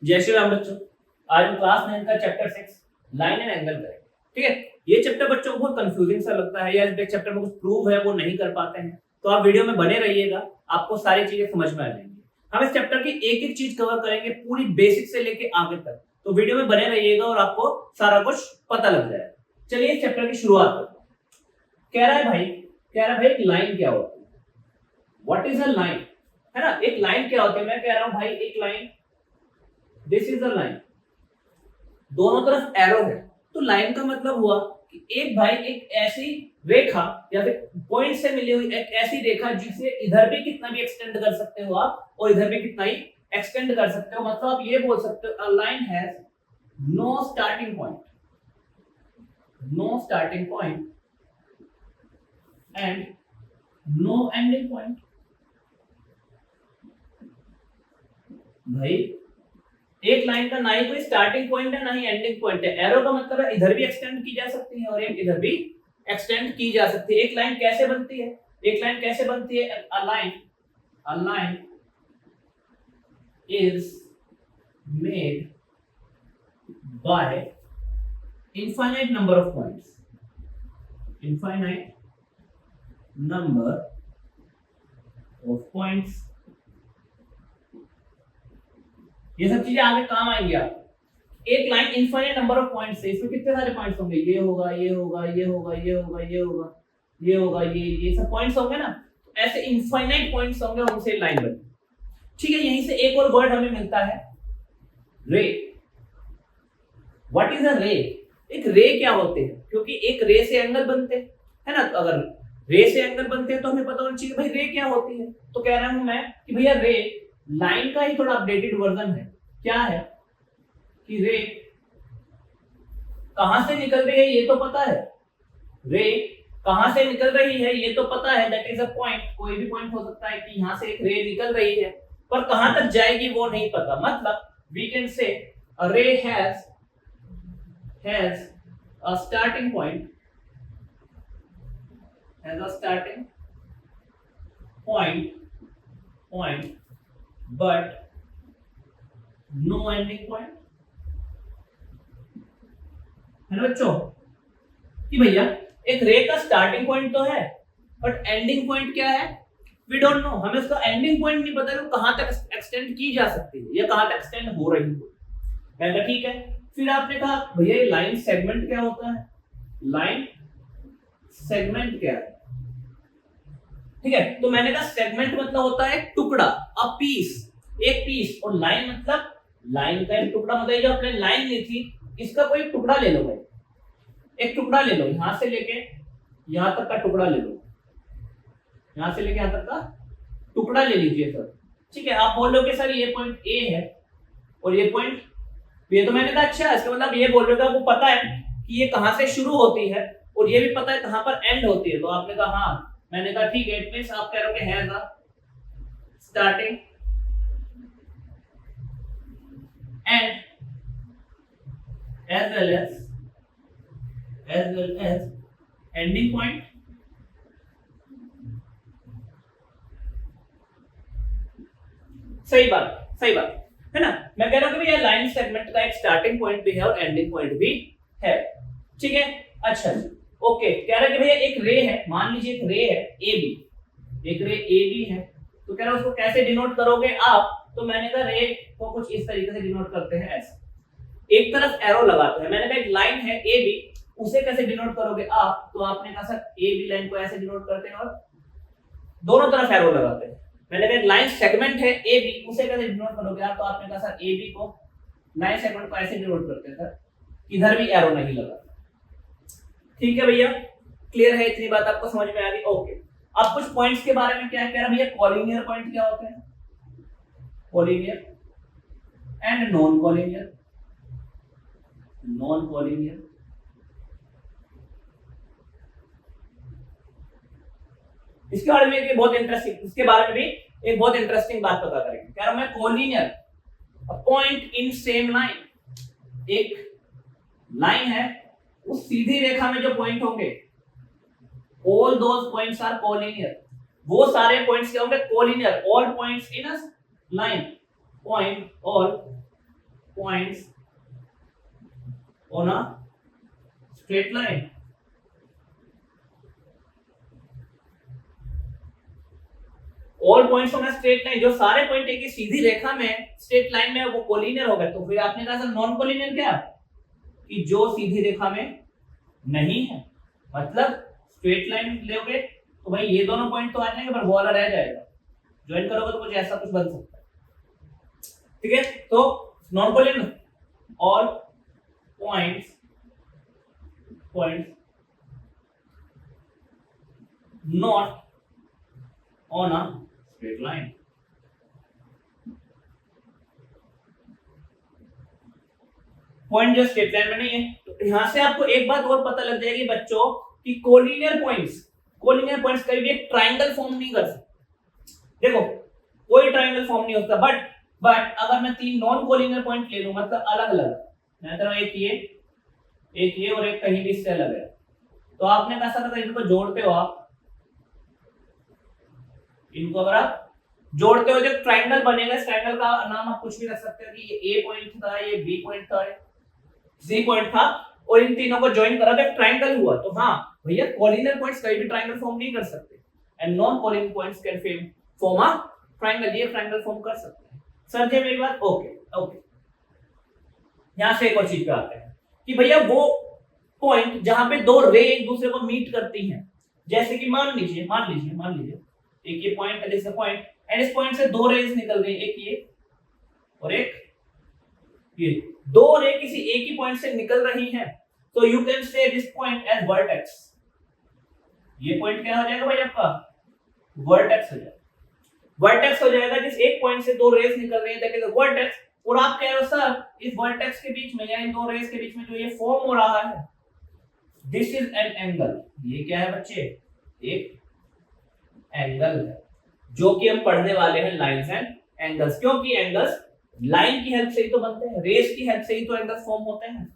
जय श्री राम बच्चों। आज हम क्लास 9 का चैप्टर 6 लाइन एंड एंगल करेंगे। ठीक है, ये चैप्टर बच्चों को बहुत कंफ्यूजिंग सा लगता है या इस चैप्टर में कुछ प्रूव है वो नहीं कर पाते हैं, तो आप वीडियो में बने रहिएगा, आपको सारी चीजें समझ में आ जाएंगी। हम इस चैप्टर की एक एक चीज कवर करेंगे पूरी बेसिक से लेके आगे तक, तो वीडियो में बने रहिएगा और आपको सारा कुछ पता लग जाएगा। चलिए इस चैप्टर की शुरुआत करते हैं। कह रहा है भाई एक लाइन क्या होती है, व्हाट इज अ लाइन, है ना। एक लाइन क्या होती है, मैं कह रहा हूं भाई एक line, this is a line, दोनों तरफ एरो है, तो लाइन का मतलब हुआ कि एक भाई एक ऐसी रेखा या फिर पॉइंट से मिली हुई एक ऐसी रेखा जिसे इधर भी कितना भी एक्सटेंड कर सकते हो आप और इधर भी कितना ही एक्सटेंड कर सकते हो। मतलब आप ये बोल सकते हो a line has no starting point, no starting point and no ending point. भाई एक लाइन का ना ही कोई स्टार्टिंग पॉइंट है ना ही एंडिंग पॉइंट है। एरो का मतलब है इधर भी एक्सटेंड की जा सकती है और एक इधर भी एक्सटेंड की जा सकती है। एक लाइन कैसे बनती है, एक लाइन कैसे बनती है, a line is made by infinite number of points, infinite number of points। ये सब चीजें आगे काम आएंगी आप। एक line infinite number of points है, इसमें कितने सारे पॉइंट्स होंगे, ये होगा ये होगा ये होगा ये होगा ये होगा ये होगा ये सब पॉइंट्स होंगे ना, ऐसे इनफाइनाइट पॉइंट्स होंगे, उनसे लाइन बनती। ठीक है, यहीं से एक और वर्ड हमें मिलता है रे। व्हाट इज अ रे, एक रे क्या होते हैं, क्योंकि एक रे से एंगल बनते हैं, है ना। तो अगर रे से एंगल बनते हैं तो हमें पता होना चाहिए भाई रे क्या होती है। तो कह रहा हूं मैं कि भैया रे लाइन का ही थोड़ा अपडेटेड वर्जन है। क्या है कि रे कहां से निकल रही है ये तो पता है, रे कहां से निकल रही है ये तो पता है, दैट इज अ पॉइंट। कोई भी पॉइंट हो सकता है कि यहां से एक रे निकल रही है, पर कहां तक जाएगी वो नहीं पता। मतलब वी कैन से अ रे has a starting point, has a starting point but no ending point। है ना बच्चों कि भैया एक रे का स्टार्टिंग पॉइंट तो है बट एंडिंग पॉइंट क्या है, वी डोंट नो। हमें उसका एंडिंग पॉइंट नहीं पता कि कहां तक एक्सटेंड की जा सकती है या कहां तक एक्सटेंड हो रही है। मैं कहा ठीक है। फिर आपने कहा भैया लाइन सेगमेंट क्या होता है, लाइन सेगमेंट क्या है। ठीक है, तो मैंने कहा सेगमेंट मतलब होता है टुकड़ा, अ पीस, एक पीस। और लाइन मतलब लाइन का एक टुकड़ा, मतलब जो आपने लाइन ली थी इसका कोई टुकड़ा ले लो भाई, एक टुकड़ा ले लो, यहां से लेके यहां तक का टुकड़ा ले लो, यहां से लेके यहां तक का टुकड़ा ले लीजिए सर। ठीक है, आप बोल रहे हो सर ये पॉइंट ए है और ये पॉइंट, ये तो मैंने कहा अच्छा, इसका मतलब ये बोल रहे हो आपको पता है कि ये कहां से शुरू होती है और ये भी पता है कहां पर एंड होती है। तो आपने कहा हाँ, मैंने कहा ठीक है, इट मींस आप कह रहे हो कि has a starting and as well as ending point। सही बात, सही बात है ना। मैं कह रहा हूं कि भैया लाइन सेगमेंट का एक स्टार्टिंग पॉइंट भी है और एंडिंग पॉइंट भी है। ठीक है, अच्छा जी, ओके। कह रहा है कि भैया एक रे है, मान लीजिए एक रे है ए बी, एक रे ए बी है, तो कह रहा है उसको कैसे डिनोट करोगे आप। तो मैंने कहा रे को कुछ इस तरीके से डिनोट करते हैं, ऐसा एक तरफ एरो लगाते हैं। मैंने कहा एक लाइन है ए बी, उसे कैसे डिनोट करोगे आप। तो आपने कहा सर ए बी लाइन को ऐसे डिनोट करते हैं और दोनों तरफ एरो लगाते हैं। मैंने कहा लाइन सेगमेंट है ए बी, उसे कैसे डिनोट करोगे आप। तो आपने कहा सर ए बी को लाइन सेगमेंट को ऐसे डिनोट करते हैं सर, इधर भी एरो नहीं लगा। ठीक है भैया, क्लियर है, इतनी बात आपको समझ में आ गई। ओके, अब कुछ पॉइंट्स के बारे में क्या कह रहा भैया, कॉलिनियर पॉइंट क्या होते हैं, collinear and non collinear, non collinear. इसके बारे में एक बहुत इंटरेस्टिंग, इसके बारे में भी एक बहुत इंटरेस्टिंग बात पता करेंगे। कह रहा मैं collinear, a point in same line, एक लाइन है उस सीधी रेखा में जो पॉइंट होंगे, all those points are collinear, वो सारे पॉइंट्स क्या होंगे, collinear. All points in a line, point all points on a straight line. All points on a straight line, जो सारे पॉइंट एक ही सीधी रेखा में स्ट्रेट लाइन में वो कोलिनियर हो गए। तो फिर आपने कहा सर नॉन कोलिनियर क्या, कि जो सीधी रेखा में नहीं है, मतलब स्ट्रेट लाइन लोगे तो भाई ये दोनों पॉइंट तो आ जाएंगे पर वो वाला रह जाएगा, ज्वाइन करोगे तो कुछ ऐसा कुछ बन सकता है। ठीक है, तो नॉन कोलिनियर और points not on a straight line. Point जो स्ट्रेट लाइन में नहीं है, तो यहां से आपको एक बात और पता लग जाएगी बच्चों कि कोलिनियर पॉइंट्स कभी भी एक ट्रायंगल फॉर्म नहीं कर सकते। देखो कोई ट्रायंगल फॉर्म नहीं होता, बट अगर मैं 3 नॉन कोलिनियर पॉइंट ले लूं, मतलब अलग अलग, मैं कह रहा हूं एक ये और एक कहीं भी इससे अलग है, तो आपने कैसा करता है, इनको जोड़ते हो आप, इनको अगर आप जोड़ते हो जो ट्रायंगल बनेगा, इस ट्रायंगल का नाम आप कुछ भी रख सकते हो कि ये ए पॉइंट था, ये बी पॉइंट था, ये सी पॉइंट था, और इन तीनों को ज्वाइन करा तो एक ट्रायंगल हुआ। तो हाँ भैया कोलिनियर पॉइंट्स कभी भी ट्रायंगल फॉर्म नहीं कर सकते, and non collinear points can form a triangle, ये ट्रायंगल फॉर्म कर सकते हैं। सर जी मेरी बात ओके। यहां से एक और चीज पे आते हैं कि भैया वो पॉइंट जहां पे दो रे एक दूसरे को मीट करती हैं, जैसे कि मान लीजिए एक ये पॉइंट है, जैसे पॉइंट, एंड इस पॉइंट से दो रेज निकल रही है, एक ये और एक ये, दो रे किसी एक ही पॉइंट से निकल रही हैं, तो you can say this point as vertex. ये पॉइंट क्या हो जाएगा भाई आपका, वर्टेक्स हो जाएगा जिस एक पॉइंट से दो रेज निकल रही है, दैट इज अ वर्टेक्स। और आप कह रहे हो सर इस वर्टेक्स के बीच में या इन दो रेज के बीच में जो ये फॉर्म हो रहा है, दिस इज एन एंगल। ये क्या है बच्चे, एक एंगल है, जो कि हम पढ़ने वाले हैं लाइंस एंड एंगल्स, क्योंकि एंगल्स लाइन की हेल्प से ही तो बनते हैं, रेस की हेल्प से ही तो एंगल्स फॉर्म होते हैं,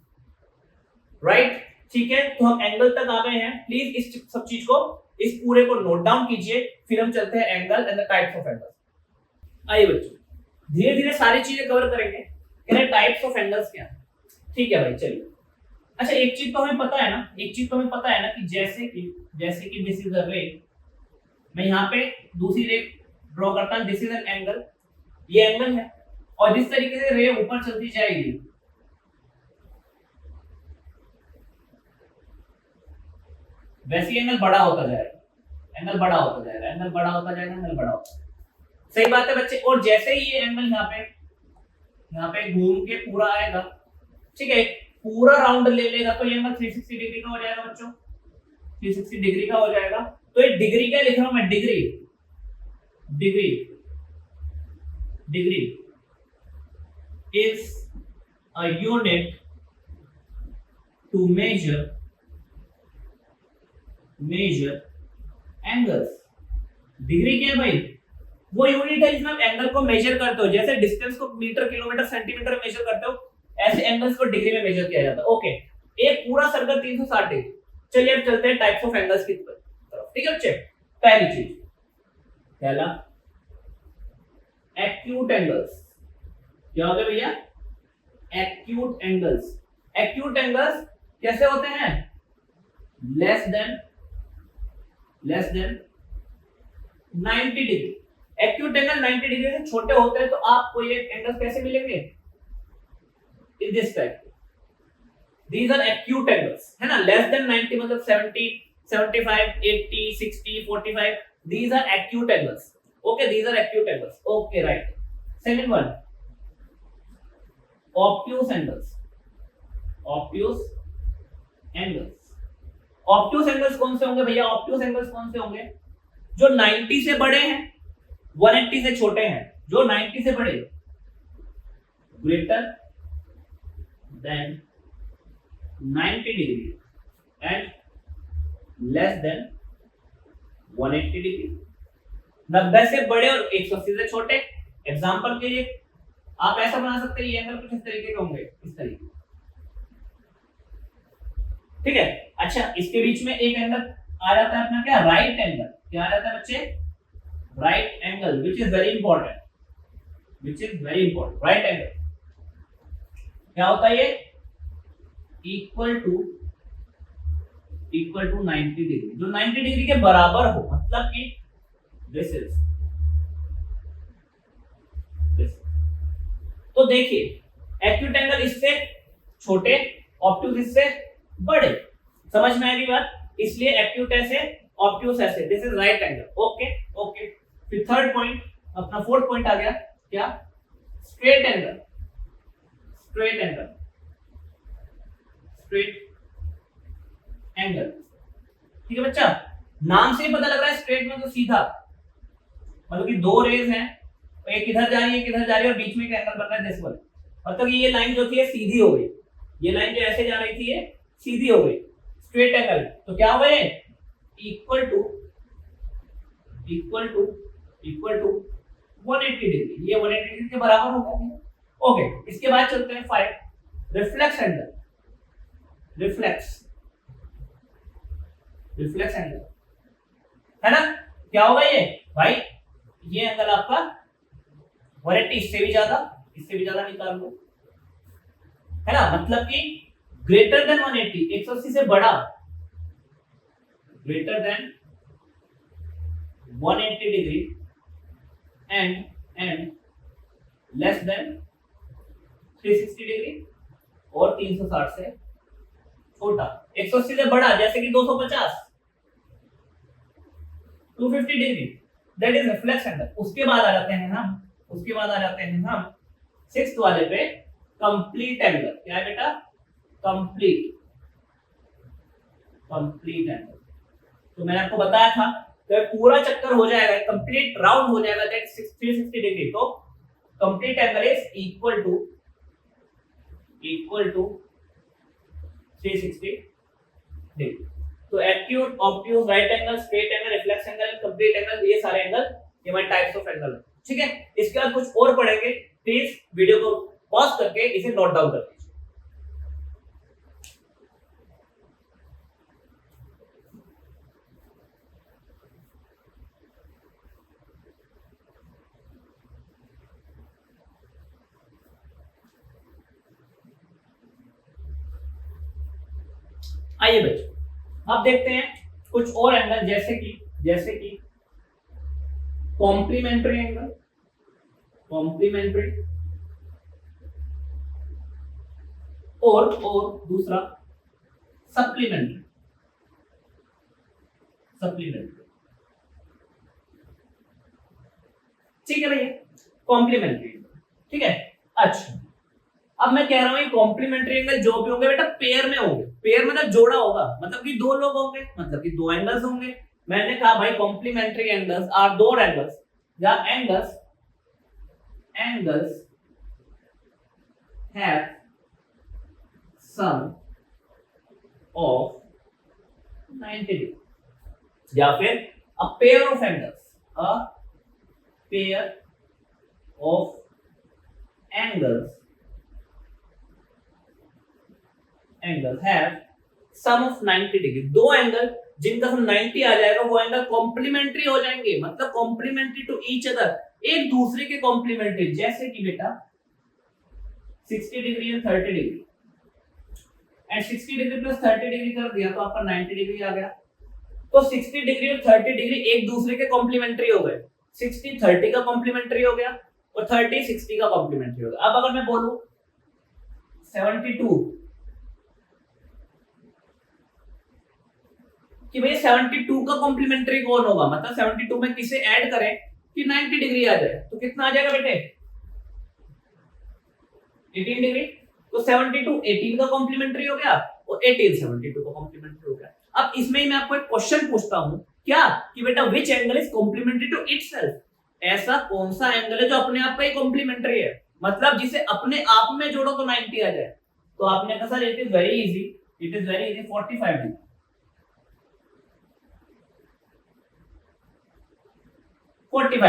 राइट। ठीक है, तो हम एंगल तक आ गए हैं। प्लीज इस सब चीज को, इस पूरे को नोट डाउन कीजिए, फिर हम चलते हैं angle and the types of angles. आइए बच्चों धीरे धीरे सारी चीजें कवर करेंगे, कह टाइप्स ऑफ एंगल्स क्या है। ठीक है भाई चलिए। अच्छा एक चीज तो हमें पता है ना, कि जैसे कि दिस इज अ रे, मैं यहाँ पे दूसरी रे ड्रॉ करता हूं, दिस इज एन एंगल, ये एंगल है, और जिस तरीके से रे ऊपर चलती जाएगी वैसे ही एंगल बड़ा होता जाएगा। सही बात है बच्चे। और जैसे ही ये एंगल यहाँ पे घूम के पूरा आएगा, ठीक है, पूरा राउंड ले लेगा, तो ये एंगल 360 डिग्री का हो जाएगा बच्चों, 360 डिग्री का हो जाएगा। तो ये डिग्री क्या लिख रहा हूं मैं, degree is a unit to measure angles। Degree क्या है भाई, वो यूनिट है जिसमें आप एंगल को मेजर करते हो, जैसे डिस्टेंस को मीटर किलोमीटर सेंटीमीटर में मेजर करते हो, ऐसे एंगल्स को डिग्री में मेजर किया जाता है। ओके, एक पूरा सर्कल 360 डिग्री। चलिए अब चलते हैं टाइप्स ऑफ एंगल्स की तरफ। ठीक है बच्चे, पहली चीज, पहला एक्यूट एंगल्स। क्या हो गया भैया, एक्यूट एंगल्स कैसे होते हैं, less than 90 degree. Acute angle 90 degree से छोटे होते हैं, तो आपको ये एंगल्स कैसे मिलेंगे, in this type. These are acute angles, है ना। लेस देन 90 मतलब 70, 75, 80, 60, 45, these are acute angles। okay, these are acute angles। okay, right। second one, obtuse angles कौन से होंगे भैया, obtuse angles कौन से होंगे, जो 90 से बड़े हैं, 180 से छोटे हैं। जो 90 से बड़े, greater than 90 degree and less than 180 degree. 90 से बड़े और 180 से छोटे। एग्जांपल के लिए आप ऐसा बना सकते हैं, ये एंगल कुछ इस तरीके के होंगे, इस तरीके, ठीक है। अच्छा, इसके बीच में एक एंगल आ जाता है अपना, क्या, राइट एंगल। क्या आ जाता है बच्चे, right angle, which is very important, right angle. क्या होता है ये, इक्वल टू 90 डिग्री, जो 90 डिग्री के बराबर हो, मतलब कि दिस इज दिस। तो देखिए एक्यूट एंगल इससे छोटे, ऑब्ट्यूज इससे बड़े, समझ में आएगी बात, इसलिए एक्यूट ऐसे, ऑब्ट्यूज ऐसे, this is right angle. Okay okay. फिर थर्ड पॉइंट, अपना फोर्थ पॉइंट आ गया, क्या, straight angle. Straight angle, straight angle, ठीक है बच्चा, नाम से ही पता लग रहा है स्ट्रेट में तो सीधा, मतलब कि दो रेज हैं, एक इधर जा रही है, एक इधर जा रही है, और बीच में एक एंगल बन रहा है दिस वन, मतलब ये लाइन जो थी ये सीधी हो गई, ये लाइन जो ऐसे जा रही थी ये सीधी हो गई, स्ट्रेट एंगल। तो क्या हुआ, इक्वल टू 180 डिग्री, ये 180 डिग्री के बराबर होगा। ओके, इसके बाद चलते हैं 5, रिफ्लेक्स एंगल। रिफ्लेक्स एंगल है ना, क्या होगा ये भाई, ये एंगल आपका 180, इससे भी ज्यादा निकाल लो, है ना, मतलब कि ग्रेटर देन 180, 180 से बड़ा, greater than 180 degree and less than 360 degree, और 360 से छोटा। 180 से बड़ा जैसे कि 250, 250 degree, that is reflex angle. उसके बाद आ जाते हैं हम सिक्स्थ वाले पे, कंप्लीट एंगल। क्या है बेटा, कंप्लीट एंगल। तो मैंने आपको बताया था तो पूरा चक्कर हो जाएगा, कंप्लीट राउंड हो जाएगा, दैट 360 डिग्री। तो complete angle is equal to 360 degree. तो acute, obtuse, right angle, straight angle, reflex angle, complete angle, ये सारे एंगल, ये हमारे टाइप्स ऑफ एंगल है, ठीक है। इसके बाद कुछ और पढ़ेंगे, प्लीज वीडियो को पॉज करके इसे नोट डाउन कर लीजिए। आइए बच्चों, अब देखते हैं कुछ और एंगल, जैसे कि कॉम्प्लीमेंट्री एंगल, और दूसरा सप्लीमेंट्री। ठीक है भैया, कॉम्प्लीमेंट्री, ठीक है। अच्छा, अब मैं कह रहा हूं ये कॉम्प्लीमेंट्री एंगल जो भी होंगे बेटा पेयर में होंगे, पेयर मतलब जोड़ा होगा, मतलब कि दो लोग होंगे, मतलब कि दो एंगल्स होंगे। मैंने कहा भाई कॉम्प्लीमेंट्री एंगल्स आर दो एंगल्स, या angles have sum of 90 degree, या फिर a pair of angles have sum of 90 degree. दो एंगल जिनका सम 90 आ जाएगा वो एंगल कॉम्प्लीमेंट्री हो जाएंगे, मतलब कॉम्प्लीमेंट्री टू ईच अदर, एक दूसरे के कॉम्प्लीमेंट्री। जैसे कि बेटा 60 degree and 30 degree, and 60 degree plus 30 degree कर दिया तो आपका 90 डिग्री आ गया। तो 60 डिग्री और 30 डिग्री एक दूसरे के कॉम्प्लीमेंट्री हो गए, 60 30 का कॉम्प्लीमेंट्री हो गया और 30 60 का कॉम्प्लीमेंट्री हो गया। अब अगर मैं बोलूं 72 कि भाई 72 का कॉम्प्लीमेंट्री कौन होगा, मतलब 72 में किसे ऐड करें कि 90 डिग्री आ जाए, तो कितना आ जाएगा बेटे 18 डिग्री। तो 72 18 का कॉम्प्लीमेंट्री हो गया और 18 72 का कॉम्प्लीमेंट्री हो गया। अब इसमें ही मैं आपको एक क्वेश्चन पूछता हूं, क्या कि बेटा which angle is complementary to itself, ऐसा कौन सा एंगल है जो अपने आप का ही कॉम्प्लीमेंट्री है, मतलब जिसे अपने आप में जोड़ो तो 90 आ जाए। तो आपने कहा sir it is very easy, 45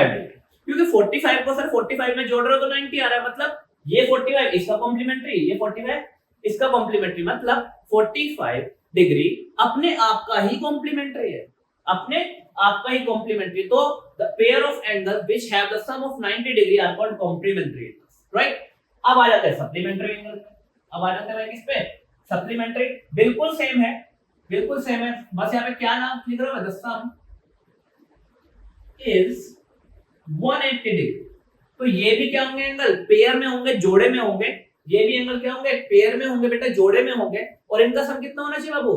degree. क्योंकि 45 को सर 45 में जोड़ रहे हो तो 90 आ रहा है, मतलब ये 45 इसका कॉम्प्लीमेंट्री, ये 45 इसका कॉम्प्लीमेंट्री, मतलब 45 डिग्री अपने आप का ही कॉम्प्लीमेंट्री है, अपने आप का ही कॉम्प्लीमेंट्री। तो the pair of angle which have the sum of 90 degree are called complementary angles, right. अब आ जाते हैं सप्लीमेंट्री एंगल। अब आ जाते हैं भाई किस पे, सप्लीमेंट्री। बिल्कुल सेम है, बिल्कुल सेम है, बस यहाँ पे क्या नाम लिख रहा है, द सम इज 180 डिग्री। तो ये भी क्या होंगे एंगल, पेयर में होंगे, जोड़े में होंगे। ये भी एंगल क्या होंगे, पेयर में होंगे बेटा, जोड़े में होंगे। और इनका सम कितना होना चाहिए बाबू,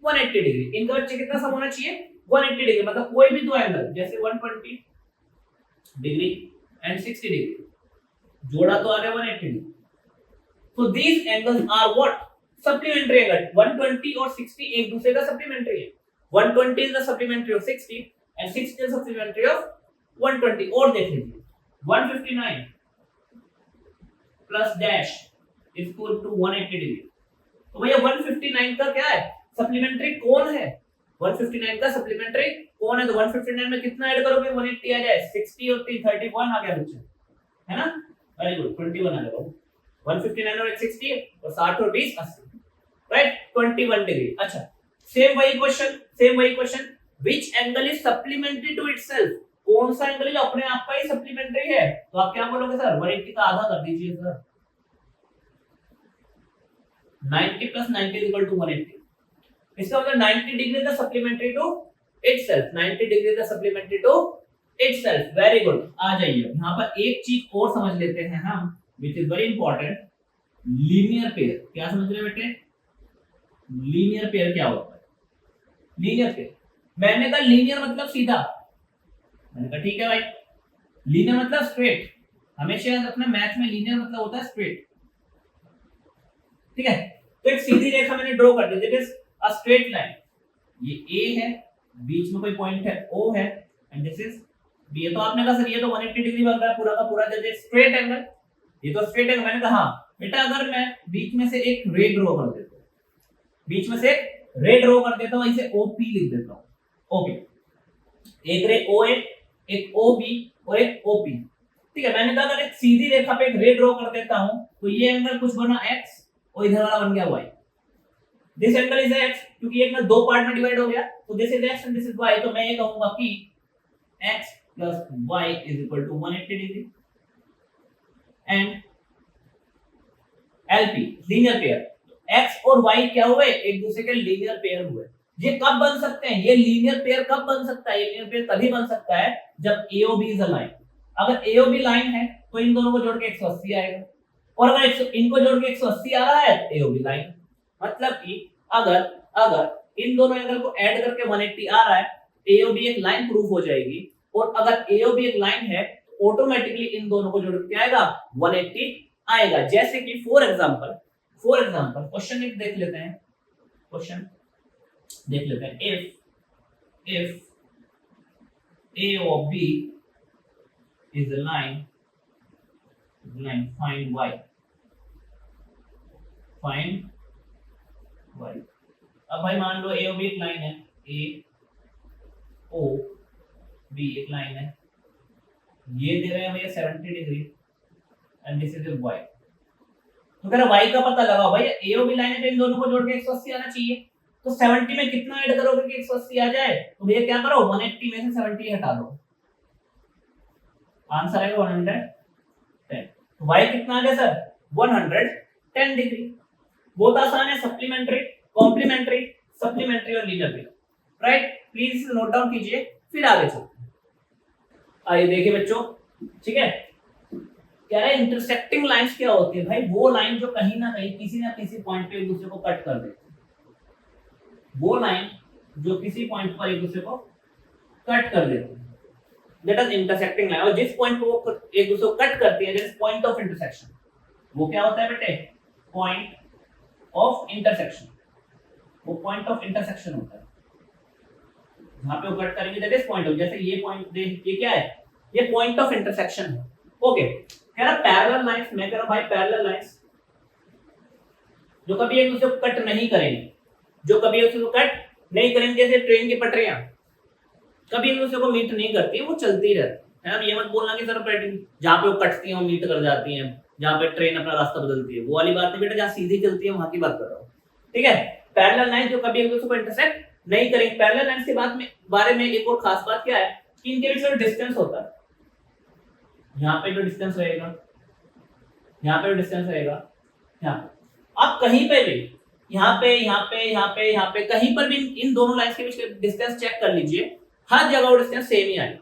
180 डिग्री। इनका बच्चे कितना सम होना चाहिए, 180 डिग्री। मतलब कोई भी दो एंगल जैसे 120 डिग्री एंड 60 डिग्री, जोड़ा तो आ गया 180 degree. So these angles are what? Supplementary angle. 120 और 60 एक दूसरे का सप्लीमेंट्री है। 120 is the supplementary of 60 and 60 is supplementary of 120। और देख लीजिए 159 plus dash equal to 180 degree. तो भैया 159 का क्या है, सप्लीमेंट्री कौन है, 159 का सप्लीमेंट्री कौन है। तो 159 में कितना ऐड करोगे, 180 आ जाए, 60 और 31 आ गया बच्चे, है ना, वेरी गुड, 21 आ गया। 159 और 160 और 60 और 20 80, राइट, 21 डिग्री। अच्छा, सेम वही question, which angle is supplementary to itself, कौन सा एंगल जो अपने आप का ही सप्लीमेंट्री है। तो आप क्या बोलोगे सर, 180 का आधा कर दीजिए sir, 90 plus 90 is equal to 180। इसका मतलब 90 डिग्री का सप्लीमेंट्री टू इटसेल्फ, 90 डिग्री का supplementary to itself, very good. आ जाइए यहाँ पर एक चीज और समझ लेते हैं हम, which is very important, linear pair. क्या समझ रहे बेटे, लीनियर पेयर क्या होता है, लीनियर पेयर। मैंने कहा लीनियर मतलब सीधा, मैंने कहा ठीक है भाई, लीनियर मतलब स्ट्रेट। हमेशा याद रखना मैथ में लीनियर मतलब होता है स्ट्रेट, ठीक है। तो एक सीधी रेखा मैंने ड्रॉ कर दी, this is a straight line. ये ए है, बीच में कोई पॉइंट है ओ है, एंड दिस इज बी। तो आपने कहा सर ये तो 180 डिग्री बन रहा है पूरा का पूरा, जैसे स्ट्रेट एंगल, ये तो स्ट्रेट एंगल। मैंने कहा बेटा अगर मैं बीच में से एक रे ड्रॉ कर देता हूं, बीच में से रे ड्रॉ कर देता हूं, इसे ओपी लिख देता हूं, ओके, एक रे ओ ए, एक ओ बी और एक ओपी, ठीक है। मैंने कहा अगर एक सीधी रेखा पे एक रे ड्रॉ कर देता हूं तो ये एंगल कुछ बना x और इधर वाला बन गया y। This angle is x, क्योंकि एक ना दो पार्ट में डिवाइड हो गया, तो this is x and this is y। तो मैं ये कहूंगा कि x plus y is equal to 180 degree. And LP linear pair, x और y क्या हुए, एक दूसरे के लीनियर पेयर हुए। ये कब बन सकते हैं, ये लीनियर पेयर कब बन सकता है, ये लीनियर पेयर तभी बन सकता है जब AOB इज अ लाइन। अगर AOB लाइन है तो इन दोनों को जोड़ के 180 आएगा, और अगर इनको जोड़ के 180 आ रहा है तो AOB लाइन। मतलब कि अगर इन दोनों एंगल को ऐड करके 180 आ रहा है, AOB एक लाइन प्रूफ हो जाएगी। और अगर AOB एक लाइन है तो ऑटोमेटिकली इन दोनों को जोड़ के आएगा 180 आएगा। जैसे कि फॉर एग्जांपल क्वेश्चन एक देख लेते हैं, क्वेश्चन देख लेते हैं। if A of B is a line find y, अब भाई मान लो A और B एक लाइन है, A O B एक लाइन है, ये दे रहे हैं भैया 70 degree and this is y। तो कह रहा y का पता लगाओ भाई, A और B लाइन है तो इन दोनों को जोड़ के 180 आना चाहिए। तो 70 में कितना ऐड करोगे कि 180 आ जाए, तो भैया क्या करो 180 में से 70 हटा दो, आंसर आएगा 110। तो y कितना आ गया सर, 110 डिग्री। बहुत आसान है, सप्लीमेंट्री, कॉम्प्लीमेंट्री, सप्लीमेंट्री और linear pair, right. Please note down कीजिए, फिर आगे चलते हैं। आइए देखिए बच्चों, ठीक है, कह रहा है इंटरसेक्टिंग लाइंस क्या होती है भाई, वो लाइन जो कहीं ना कहीं किसी ना किसी पॉइंट पे एक दूसरे को कट कर देती है, वो लाइन जो किसी पॉइंट पर एक दूसरे को कट कर देती है, दैट इज इंटरसेक्टिंग लाइन। और जिस पॉइंट पे वो एक दूसरे को कट करती है, that is point of intersection. वो क्या होता है बेटे, पॉइंट ऑफ इंटरसेक्शन, वो पॉइंट ऑफ इंटरसेक्शन होता है जहां पे वो कट करेंगे, दैट इज पॉइंट ऑफ। जैसे ये पॉइंट, ये क्या है, ये पॉइंट ऑफ इंटरसेक्शन है, ओके। कह रहा पैरेलल लाइंस, मैं कह रहा हूं भाई पैरेलल लाइंस जो कभी एक दूसरे को कट नहीं करेंगे, जो कभी एक दूसरे को कट नहीं करेंगे, जैसे ट्रेन की पटरियां कभी एक दूसरे को मीट नहीं करती, वो चलती रहती है। ये मत बोलना कि सर जहां पे वो कटती हैं वो मीट कर जाती हैं, जहां पे ट्रेन अपना रास्ता बदलती है, वो वाली बात नहीं बेटा, जहां सीधी चलती है वहां की बात कर रहा हूं, ठीक है। पैरेलल लाइन जो कभी एक दूसरे को इंटरसेक्ट नहीं करेंगे। पैरेलल लाइन के बारे में एक और खास बात क्या है कि इनके बीच में डिस्टेंस होता है, यहाँ पे जो डिस्टेंस रहेगा, यहाँ पे जो डिस्टेंस रहेगा, यहाँ आप कहीं पे भी यहाँ पे यहाँ पे यहाँ पे यहाँ पे कहीं पर भी इन दोनों लाइंस के बीच का डिस्टेंस चेक कर लीजिए, हर जगह वो डिस्टेंस सेम ही आएगा,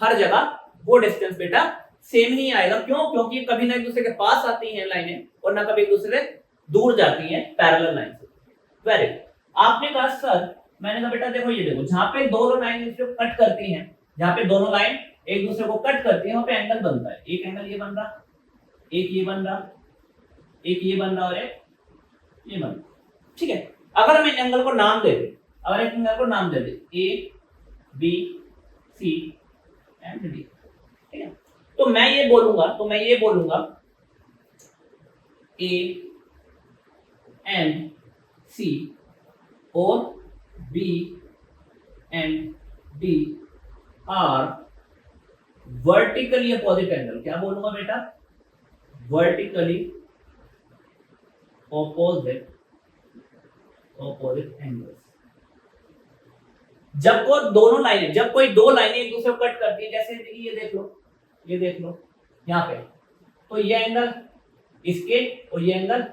हर जगह वो डिस्टेंस बेटा सेम ही आएगा। क्यों? क्योंकि कभी ना एक दूसरे के पास आती हैं लाइनें और ना कभी एक दूसरे से दूर जाती हैं पैरेलल लाइन से। Very good. आपने कहा सर, मैंने कहा बेटा देखो ये देखो, जहां पे दोनों लाइन कट करती हैं, जहां पे दोनों लाइन एक दूसरे को कट करती है वहां पे एंगल बनता है। एक एंगल ये बन रहा, एक ये बन रहा, एक ये बन रहा और एक ये बन रहा। ठीक है, अगर हम इन एंगल को नाम दे दे, अगर एक एंगल को नाम दे दे A B C and D, ठीक है, तो मैं ये बोलूंगा ए एंड सी और B and D are vertically opposite angle. क्या बोलूंगा बेटा? Vertically opposite angles. जब कोई दो लाइनें एक दूसरे को कट करती है, जैसे ये देख लो यहाँ पे, तो ये एंगल इसके और ये एंगल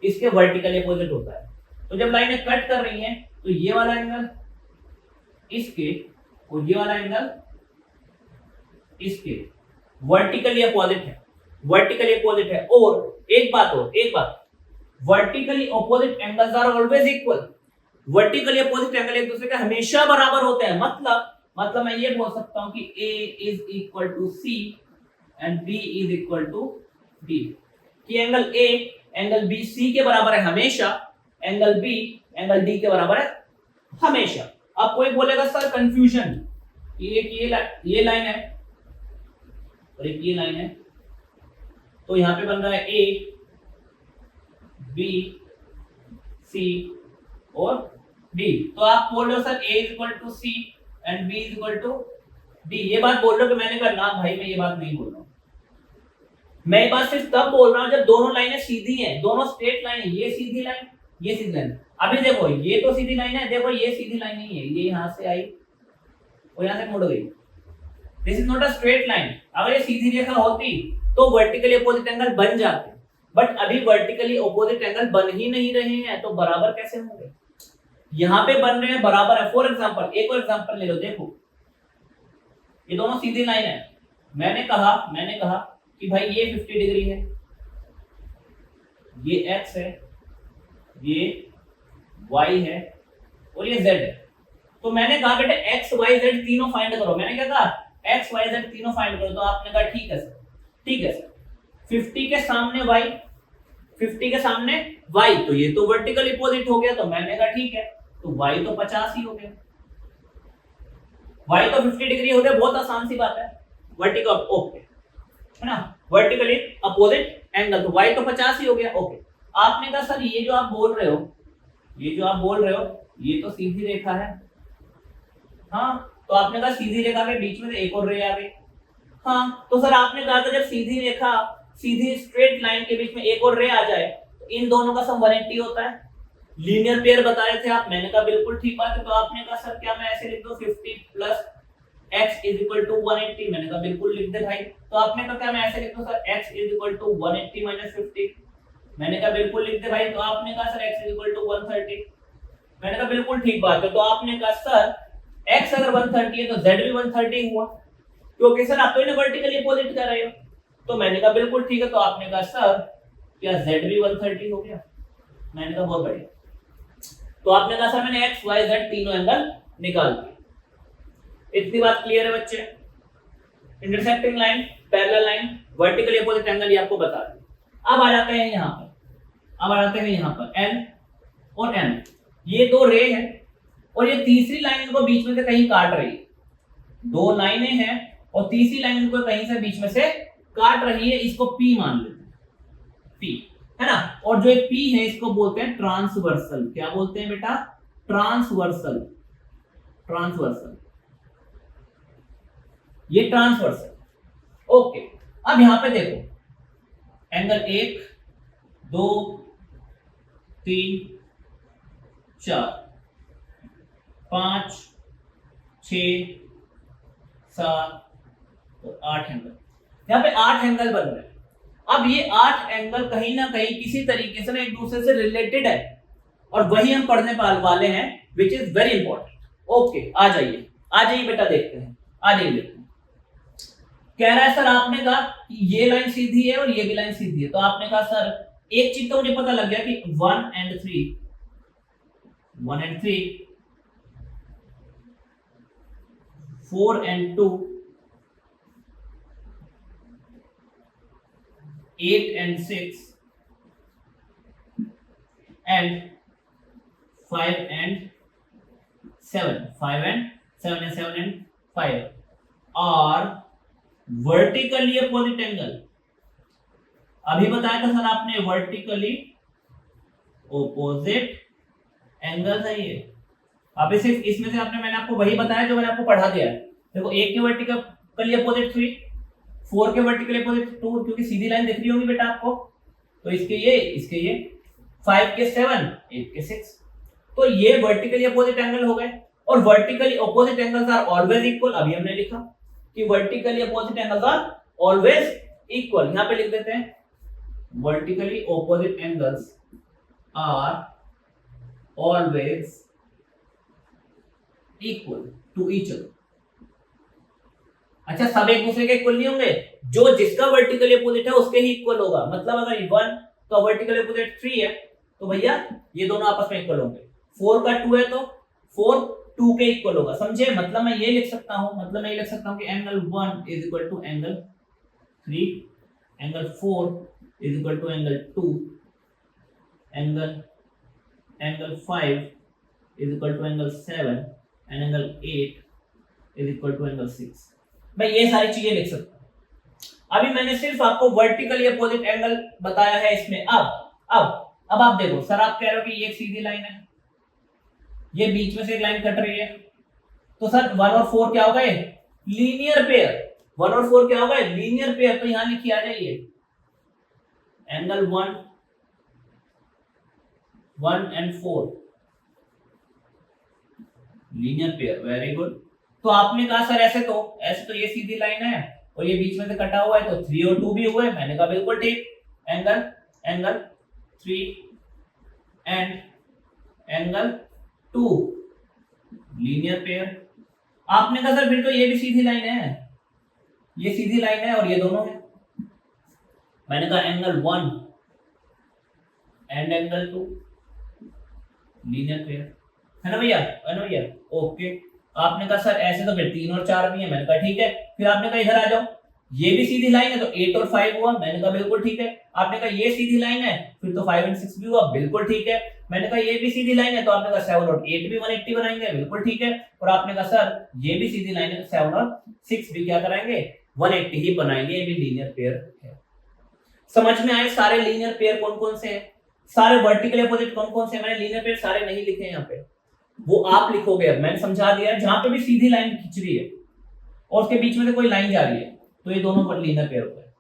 इसके वर्टिकली अपोजिट होता है। तो जब लाइनें कट कर रही हैं तो ये वाला एंगल इसके और ये वाला एंगल इसके वर्टिकली अपोजिट है। और एक बात, vertically opposite angles are always equal. Vertically opposite angle एक दूसरे के हमेशा बराबर होते हैं। मतलब मैं ये बोल सकता हूं कि A is equal to C and B is equal to D, कि angle A angle B C के बराबर है हमेशा, एंगल B एंगल D के बराबर है हमेशा। अब कोई बोलेगा सर कंफ्यूजन, ये लाइन है और एक ये लाइन है, तो यहां पे बन रहा है A B C और D। तो आप बोल रहे हो sir A is equal to C and B is equal to D, ये बात बोल रहे हो? कि मैंने कहा ना भाई, मैं ये बात नहीं बोल रहा हूं। मैं ये बात सिर्फ तब बोल रहा हूं जब दोनों लाइनें सीधी हैं, दोनों स्ट्रेट लाइन है, ये सीधी लाइन, ये सीधी लाइन। अभी देखो ये तो सीधी लाइन है, देखो ये सीधी लाइन नहीं है, ये यहां से आई और यहां से मुड़ गई। This is not a straight line. अगर ये सीधी रेखा होती तो वर्टिकली अपोजिट एंगल बन जाते, बट अभी वर्टिकली अपोजिट एंगल बन ही नहीं रहे हैं, तो बराबर कैसे होंगे? यहां पे बन रहे हैं बराबर है। फॉर एग्जांपल एक और एग्जांपल ले लो, देखो ये दोनों सीधी लाइन है। मैंने कहा कि भाई ये 50 डिग्री है, ये x है, ये y है और ये z है। तो मैंने कहा बेटा x y z तीनों फाइंड करो। मैंने क्या कहा? x y z तीनों फाइंड करो। तो आपने कहा ठीक है सर। 50 के सामने y, 50 के सामने y, तो ये तो वर्टिकल अपोजिट हो गया। तो मैंने कहा ठीक है, तो y तो 50 ही हो गया, y तो 50 डिग्री हो गया। बहुत आसान सी बात है, वर्टिकल ओके है ना, वर्टिकली अपोजिट एंगल, तो y तो 50 ही हो गया। ओके, आपने कहा सर ये जो आप बोल रहे हो ये तो सीधी रेखा है। हाँ, तो आपने कहा सीधी रेखा के बीच में से एक और रे आ गई। हाँ, तो सर आपने कहा था जब सीधी स्ट्रेट लाइन के बीच में एक और रे आ जाए तो इन दोनों का सम 180 होता है। लीनियर पेयर बता रहे थे आप। मैंने कहा बिल्कुल ठीक बात है। तो आपने कहा सर क्या मैं ऐसे लिख दूं 50 plus x is equal to 180? मैंने कहा बिल्कुल लिख दे भाई। तो आपने कहा क्या मैं ऐसे लिख दूं sir x is equal to 180 minus 50? मैंने कहा बिल्कुल लिख दे भाई। तो आपने कहा sir x is equal to 130? मैंने कहा बिल्कुल ठीक बात है। तो आपने कहा सर x अगर 130 है तो z भी 130 हुआ, क्योंकि सर आप तो इन्हें वर्टिकली अपोजिट कर रहे हो। तो मैंने कहा बिल्कुल ठीक है। तो आपने कहा सर क्या z भी 130 हो गया? मैंने कहा बहुत बढ़िया। तो आपने कहा सर मैंने x y z तीनों एंगल निकाल दिए। इतनी बात क्लियर है बच्चे? Intersecting line, parallel line, vertically opposite angle ये आपको बता दी। अब आ जाते हैं यहाँ पर n और n, ये दो रे हैं और ये तीसरी लाइन इनको बीच में से कहीं काट रही है। दो लाइनें हैं और तीसरी लाइन इनको कहीं से बीच में से काट रही है। इसको P मान लेते हैं, P है ना। और जो एक P है इसको बोलते हैं ट्रांसवर्सल। क्या बोलते हैं बेटा? ट्रांसवर्सल। ये ट्रांसवर्सल। ओके, अब यहां पे देखो एंगल 1 2 3 4 5 6 7 और 8 एंगल। यहां पे 8 एंगल बन रहे हैं। अब ये 8 एंगल कहीं ना कहीं किसी तरीके से ना एक दूसरे से रिलेटेड है, और वही हम पढ़ने वाले हैं, which is very important. Okay, आ जाइए बेटा, देखते हैं, आ जाइए। कह रहा है सर आपने कहा कि ये लाइन सीधी है और ये भी लाइन सीधी है, तो आपने कहा सर एक चीज तो मुझे पता लग गया कि 1 and 3, 4 and 2, 8 and 6, and 5 and 7, 5 and 7 and 7 and 5 are vertically opposite angle. अभी बताया था सर आपने वर्टिकली ओपोजिट एंगल है ये। अभी सिर्फ इसमें से आपने मैंने आपको वही बताया जो मैंने आपको पढ़ा दिया है। देखो, 1 के वर्टिकली अपोजिट 3, 4 के वर्टिकली अपोजिट 2, क्योंकि सीधी लाइन दिख रही होगी बेटा आपको, तो इसके ये 5 के 7, 8 के 6, तो ये वर्टिकली अपोजिट एंगल हो गए। और vertically opposite angles are always equal. अभी हमने लिखा कि vertically opposite angles are always equal. यहां पे लिख देते हैं vertically opposite angles are always equal to each other. अच्छा, सब एक दूसरे के इक्वल नहीं होंगे, जो जिसका वर्टिकली अपोजिट है उसके ही इक्वल होगा। मतलब अगर 1 का वर्टिकली अपोजिट 3 है तो भैया ये दोनों आपस में इक्वल होंगे। 4 का 2 है तो 4 2 के इक्वल होगा। समझे? मतलब मैं ये लिख सकता हूं कि angle 1 is equal to angle 3, angle 4 is equal to angle 2, angle 5 is equal to angle 7, and angle 8 is equal to angle 6। मैं ये सारी चीजें लिख सकता हूं। अभी मैंने सिर्फ आपको वर्टिकली अपोजिट एंगल बताया है इसमें। अब आप देखो, सर आप कह रहे हो कि ये एक सीधी लाइन है, ये बीच में से एक लाइन कट रही है, तो सर 1 और 4 क्या हो गए? Linear pair. 1 और 4 क्या हो गए? Linear pair. तो यहां लिखिए, आ जाइए, angle 1 and 4 linear pair. Very good. तो आपने कहा सर ऐसे तो ये सीधी लाइन है और ये बीच में से कटा हुआ है, तो 3 और 2 भी हुए। मैंने कहा बिल्कुल ठीक। Angle 3 and angle 2 linear pair. आपने कहा सर फिर तो ये भी सीधी लाइन है, ये सीधी लाइन है और ये दोनों है। मैंने कहा angle 1 and angle 2 linear pair, है ना भैया? ओके। आपने कहा सर ऐसे तो फिर 3 और 4 भी है। मैंने कहा ठीक है। फिर आपने कहा इधर आ जाओ, ये भी सीधी लाइन है तो 8 और 5 हुआ। मैंने कहा बिल्कुल ठीक है। आपने कहा ये सीधी लाइन है, फिर तो 5 और 6 भी हुआ। बिल्कुल ठीक है। मैंने कहा ये भी सीधी लाइन है, तो आपने कहा 7 और 8 भी 180 बनाएंगे। बिल्कुल ठीक है। और आपने कहा सर ये भी सीधी लाइन है, तो 7 और 6 भी क्या कराएंगे? 180 ही बनाएंगे। ये भी लीनियर पेयर है। समझ में आए सारे लीनियर पेयर कौन कौन से हैं? सारे वर्टिकल अपोजिट कौन कौन से? मैंने लीनियर पेयर सारे नहीं लिखे यहाँ पे, वो आप लिखोगे। अब मैंने समझा दिया है। जहां पे भी सीधी लाइन खींच रही है और उसके बीच में से कोई लाइन जा रही है, तो ये दोनों लीनियर पेयर होते हैं।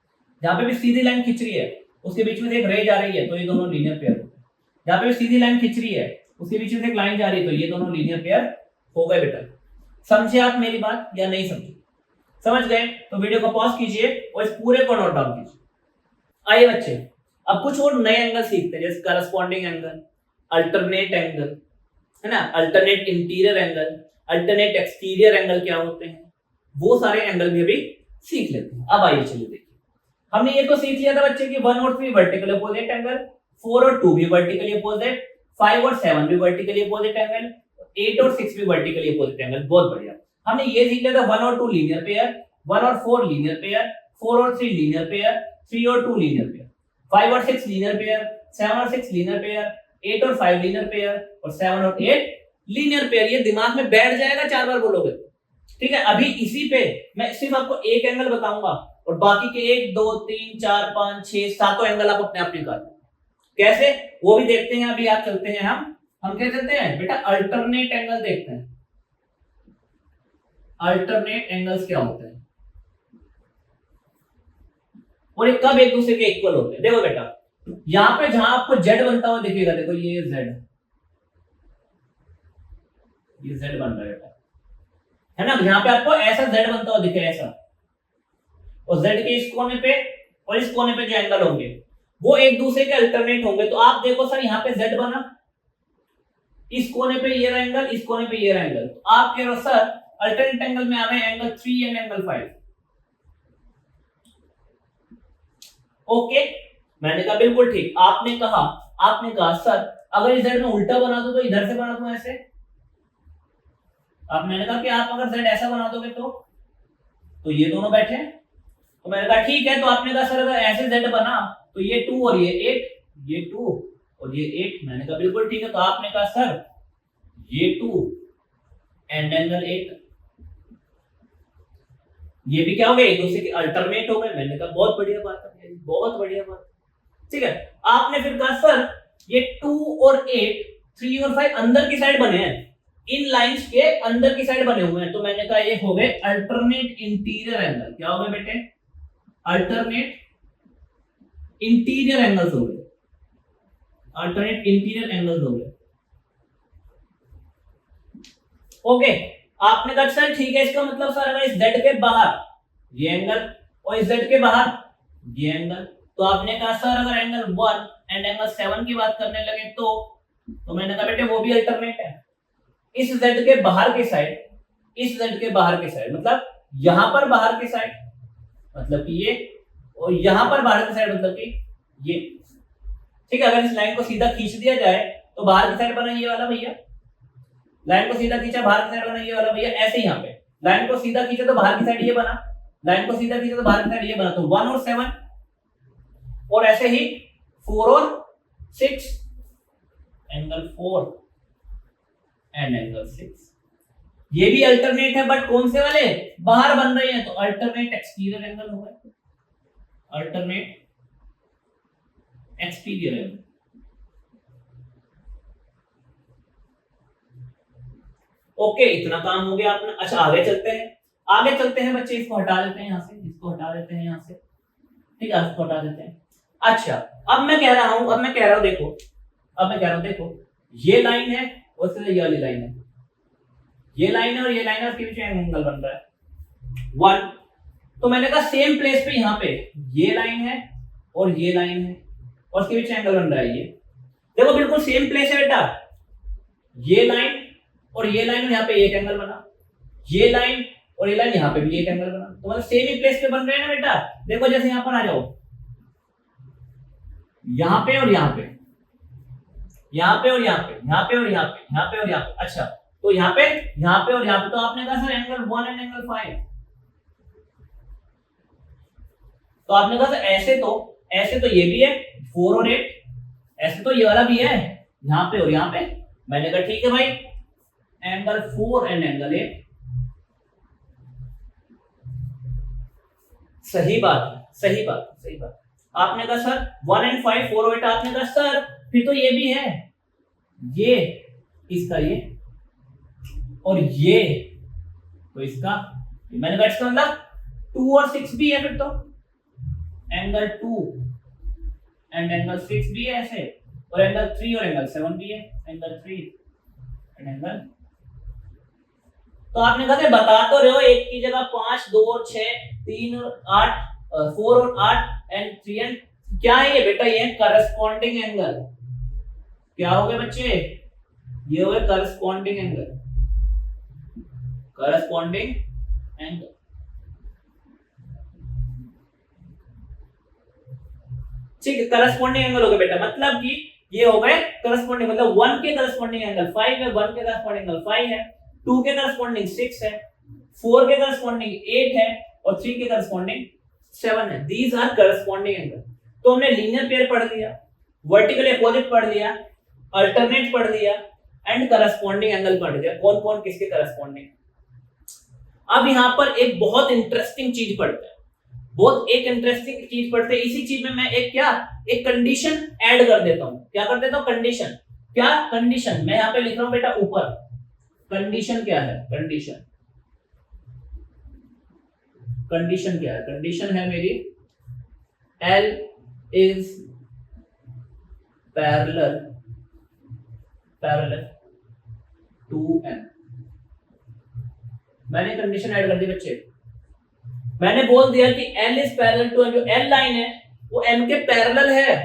जहां पे भी सीधी लाइन खींच रही है, उसके बीच में से एक रे जा रही है, तो ये दोनों लीनियर पेयर होते हैं। जहां पे भी सीधी लाइन खींच रही है, उसके बीच में से एक लाइन जा रही है, तो ये दोनों लीनियर पेयर हो गए बेटा। समझे आप मेरी बात या नहीं समझे? समझ गए तो वीडियो को पॉज कीजिए और इस पूरे को नोट डाउन कीजिए। आइए बच्चे, अब कुछ और नए एंगल सीखते हैं, जैसे करस्पॉन्डिंग एंगल, अल्टरनेट एंगल, है ना, alternate interior angle, alternate exterior angle क्या होते हैं, वो सारे एंगल भी अभी सीख लेते हैं। अब आइए चलिए देखिए, हमने ये तो सीख लिया था बच्चे कि 1 और 3 वर्टिकल अपोजिट एंगल, 4 और 2 भी वर्टिकली अपोजिट, 5 और 7 भी वर्टिकली अपोजिट एंगल, 8 और 6 भी वर्टिकली अपोजिट एंगल। बहुत बढ़िया। हमने ये सीख लिया था 1 और 2 लीनियर पेयर, 1 और 4 लीनियर पेयर, 4 और 3 लीनियर पेयर, 3 और 2 लीनियर पेयर, 5 और 6 लीनियर पेयर, 7 और 6 लीनियर पेयर, 8 और 5 लीनियर पेयर और 7 और 8 लीनियर पेयर। ये दिमाग में बैठ जाएगा 4 बार बोलोगे, ठीक है। अभी इसी पे मैं सिर्फ आपको एक एंगल बताऊंगा और बाकी के 1 2 3 4 5 6 7 एंगल आप अपने आप निकाल। कैसे वो भी देखते हैं। अभी आप चलते हैं, हम क्या चलते हैं बेटा? अल्टरनेट एंगल देखते हैं। अल्टरनेट एंगल्स क्या होते हैं और ये कब एक दूसरे के इक्वल होते हैं? देखो बेटा, यहां पे जहां आपको जेड बनता हुआ दिखेगा, देखो ये जेड बन रहा है बेटा, है ना। यहां पे आपको ऐसा जेड बनता हुआ दिखे, ऐसा, और जेड के इस कोने पे और इस कोने पे जो एंगल होंगे वो एक दूसरे के अल्टरनेट होंगे। तो आप देखो सर यहाँ पे z बना, इस कोने पे ये एंगल, इस कोने पे ये एंगल, तो आप कह रहे हो सर अल्टरनेट एंगल में आ गए एंगल 3 एंड एंगल 5। ओके, मैंने कहा बिल्कुल ठीक। आपने कहा सर अगर इधर में उल्टा बना दो तो इधर से बना दूं ऐसे। अब मैंने कहा कि आप अगर z ऐसा बना दोगे तो ये दोनों बैठे, तो मैंने कहा ठीक है। तो आपने कहा सर अगर ऐसे z बना तो ये 2 और ये 8, ये 2 और ये 8। मैंने कहा बिल्कुल ठीक है। तो आपने कहा सर ये 2 एंड एंगल 8, ये भी क्या हो गए एक दूसरे के अल्टरनेट हो गए। मैंने कहा बहुत बढ़िया बात है, बहुत बढ़िया बात। ठीक है, आपने फिर कहा सर ये 2 और 8, 3 और 5 अंदर की साइड बने हैं, इन लाइंस के अंदर की साइड बने हुए हैं। तो मैंने कहा ये हो गए अल्टरनेट इंटीरियर एंगल। क्या हो गए बेटे? अल्टरनेट इंटीरियर एंगल्स हो गए, अल्टरनेट इंटीरियर एंगल्स हो गए। ओके, आपने कहा सर ठीक है, इसका मतलब सर अगर इस z के बाहर ये एंगल और इस z के बाहर ये एंगल, तो आपने कहा सर अगर एंगल 1 एंड एंगल 7 की बात करने लगे तो मैंने कहा बेटे वो भी अल्टरनेट है। इस z के बाहर की साइड, इस z के बाहर की साइड मतलब यहां पर बाहर की साइड मतलब कि ये, और यहां पर बाहर की साइड मतलब कि ये। ठीक है, अगर इस लाइन को सीधा खींच दिया जाए तो बाहर की साइड बना ये वाला भैया, लाइन को सीधा खींचा बाहर की साइड बना ये वाला भैया। ऐसे ही यहाँ पे लाइन को सीधा खींचा तो बाहर की साइड ये बना, लाइन को सीधा खींचा तो बाहर की साइड ये बना। तो 1 और 7 और ऐसे ही 4 और 6, एंगल 4 एंड एंगल 6, ये भी अल्टरनेट है बट कौन से वाले? बाहर बन रहे हैं, तो अल्टरनेट एक्सटीरियर एंगल हो गए, अल्टरनेट एक्सटीरियर एंगल। ओके, इतना काम हो गया अपना। अच्छा आगे चलते हैं बच्चे, इसको हटा देते हैं यहाँ से, इसको हटा देते हैं यहाँ से। ठीक है, इसको हटा देते हैं। अच्छा अब मैं कह रहा हूं देखो ये लाइन है और फिर ये वाली लाइन है, ये लाइन है और ये लाइन है, उसके बीच में एंगल बन रहा है 1। तो मैंने कहा सेम प्लेस पे यहाँ पे ये लाइन है और ये लाइन है और उसके बीच एंगल बन रहा है ये। देखो बिल्कुल सेम प्लेस है बेटा, ये लाइन और ये लाइन, यहाँ पे एक एंगल बना, ये लाइन और ये लाइन यहाँ पे भी एक एंगल बना। तो मतलब सेम ही प्लेस पे बन रहे हैं ना बेटा। देखो जैसे यहाँ पर आ जाओ, यहाँ पे और यहाँ पे, यहाँ पे और यहाँ पे, यहाँ पे और यहाँ पे, यहाँ पे और यहाँ पे। अच्छा तो यहाँ पे और यहाँ पे, तो आपने कहा सर एंगल 1 एंड एंगल 5। तो आपने कहा सर ऐसे तो ये भी है 4 और 8, ऐसे तो ये वाला भी है यहाँ पे और यहाँ पे। मैंने कहा ठीक है भाई, एंगल 4 एंड एंगल 8। सही बात। आपने कहा सर 1 एंड 5 4 और 8। आपने कहा सर फिर तो ये भी है, ये इसका ये और ये तो इसका। मैंने कहा इसका मतलब 2 और 6 भी है, फिर तो एंगल 2 एंड एंगल 6 भी है ऐसे, और एंगल 3 और एंगल 7 भी है, एंगल 3 एंड एंगल। तो आपने कहा बता तो रहे हो एक की जगह 5 2 और 6 3 और 8 4 और 8 एंड 3 एंड क्या है ये बेटा? ये करस्पॉन्डिंग एंगल। क्या हो गए बच्चे? ये हो गए करस्पॉन्डिंग एंगल, करस्पॉन्डिंग एंगल। ठीक है, करस्पॉन्डिंग एंगल हो गया बेटा, मतलब कि ये हो गए करस्पॉन्डिंग, मतलब 1 के करस्पॉन्डिंग एंगल 5 है, 1 के करस्पॉन्डिंग एंगल 5 है, 2 के करस्पॉन्डिंग 6 है, 4 के करस्पॉन्डिंग 8 है और 3 के करस्पॉन्डिंग 7 है। These are corresponding angle. तो हमने लीनियर पेयर पढ़ लिया, वर्टिकल अपोजिट पढ़ लिया, अल्टरनेट पढ़ लिया एंड करस्पॉन्डिंग एंगल पढ़ लिया, कौन कौन किसके करस्पॉन्डिंग। अब यहां पर एक बहुत इंटरेस्टिंग चीज पढ़ते हैं, इसी चीज में मैं एक कंडीशन ऐड कर देता हूं। क्या कर देता हूं? कंडीशन। क्या कंडीशन? मैं यहां पे लिख रहा हूं बेटा ऊपर, कंडीशन क्या है? कंडीशन क्या है? कंडीशन है मेरी L is parallel to N। मैंने कंडीशन ऐड कर दी बच्चे, मैंने बोल दिया कि L is parallel to N। जो L लाइन है वो n के पैरेलल है।